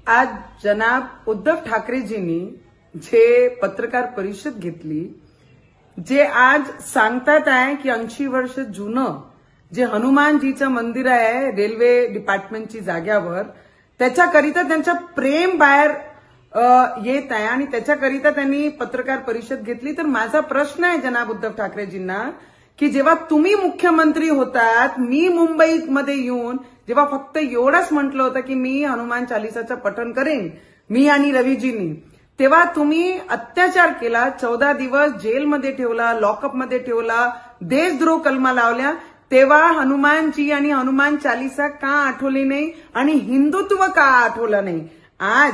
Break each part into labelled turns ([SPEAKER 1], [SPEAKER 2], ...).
[SPEAKER 1] आज जनाब उद्धव ठाकरेजींनी जे पत्रकार परिषद घेतली, जे आज सांगतात आहे की 80 वर्ष जुनं जे हनुमानजीचं मंदिर आहे रेल्वे डिपार्टमेंटची जाग्यावर, त्याच्याकरिता त्यांचं प्रेम बाहेर येत आहे आणि त्याच्याकरिता त्यांनी पत्रकार परिषद घेतली। तर माझा प्रश्न आहे जनाब उद्धव ठाकरेजींना की जेव्हा तुम्ही मुख्यमंत्री होतात, मी मुंबईमध्ये येऊन जेव्हा फक्त एवढंच म्हटलं होतं की मी हनुमान चालिसाचं पठण करेन, मी आणि रवीजींनी, तेव्हा तुम्ही अत्याचार केला, 14 दिवस जेलमध्ये ठेवला, लॉकअपमध्ये ठेवला, देशद्रोह कलमा लावल्या, तेव्हा हनुमानजी आणि हनुमान चालिसा का आठवली नाही आणि हिंदुत्व का आठवलं नाही? आज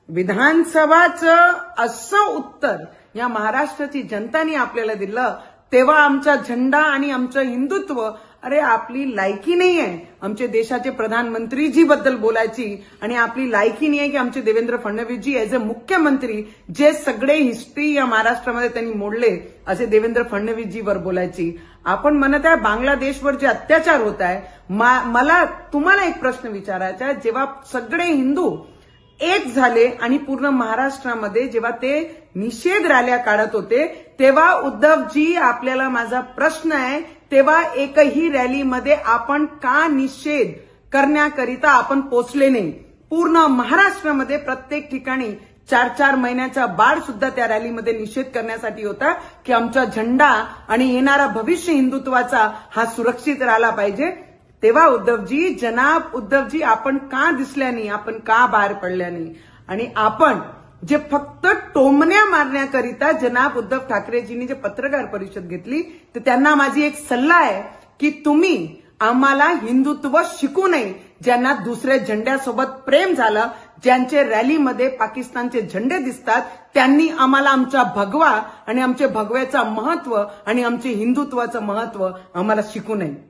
[SPEAKER 1] विधानसभाचं असं उत्तर या महाराष्ट्राची जनतानी आपल्याला दिलं, तेव्हा आमचा झेंडा आणि आमचं हिंदुत्व, अरे आपली लायकी नाही आहे आमचे देशाचे प्रधानमंत्रीजी बद्दल बोलायची आणि आपली लायकी नाही आहे की आमचे देवेंद्र फडणवीसजी एज अ मुख्यमंत्री जे सगळे हिस्ट्री या महाराष्ट्रामध्ये त्यांनी मोडले असे देवेंद्र फडणवीसजीवर बोलायची। आपण म्हणत आहे बांगलादेशवर जे अत्याचार होत आहे, मला तुम्हाला एक प्रश्न विचारायचा आहे, जेव्हा सगळे हिंदू एक झाले आणि पूर्ण महाराष्ट्रामध्ये जेव्हा ते निषेध रॅल्या काढत होते, तेव्हा उद्धवजी आपल्याला माझा प्रश्न आहे, तेव्हा एकही रॅलीमध्ये आपण का निषेध करण्याकरिता आपण पोचले नाही? पूर्ण महाराष्ट्रामध्ये प्रत्येक ठिकाणी 4-4 महिन्याचा बाळ सुद्धा त्या रॅलीमध्ये निषेध करण्यासाठी होता की आमचा झेंडा आणि येणारा भविष्य हिंदुत्वाचा हा सुरक्षित राहिला पाहिजे। तेव्हा उद्धवजी, जनाब उद्धवजी, आपण का दिसल्या नाही, आपण का बाहेर पडल्या नाही? आणि आपण जे फक्त टोमण्या मारण्याकरिता जनाब उद्धव ठाकरेजींनी जे पत्रकार परिषद घेतली, तर त्यांना माझी एक सल्ला आहे की तुम्ही आम्हाला हिंदुत्व शिकू नये। ज्यांना दुसऱ्या झेंड्यासोबत प्रेम झालं, ज्यांचे रॅलीमध्ये पाकिस्तानचे झेंडे दिसतात, त्यांनी आम्हाला आमचा भगवा आणि आमचे भगव्याचं महत्व आणि आमचे हिंदुत्वाचं महत्व आम्हाला शिकू नये।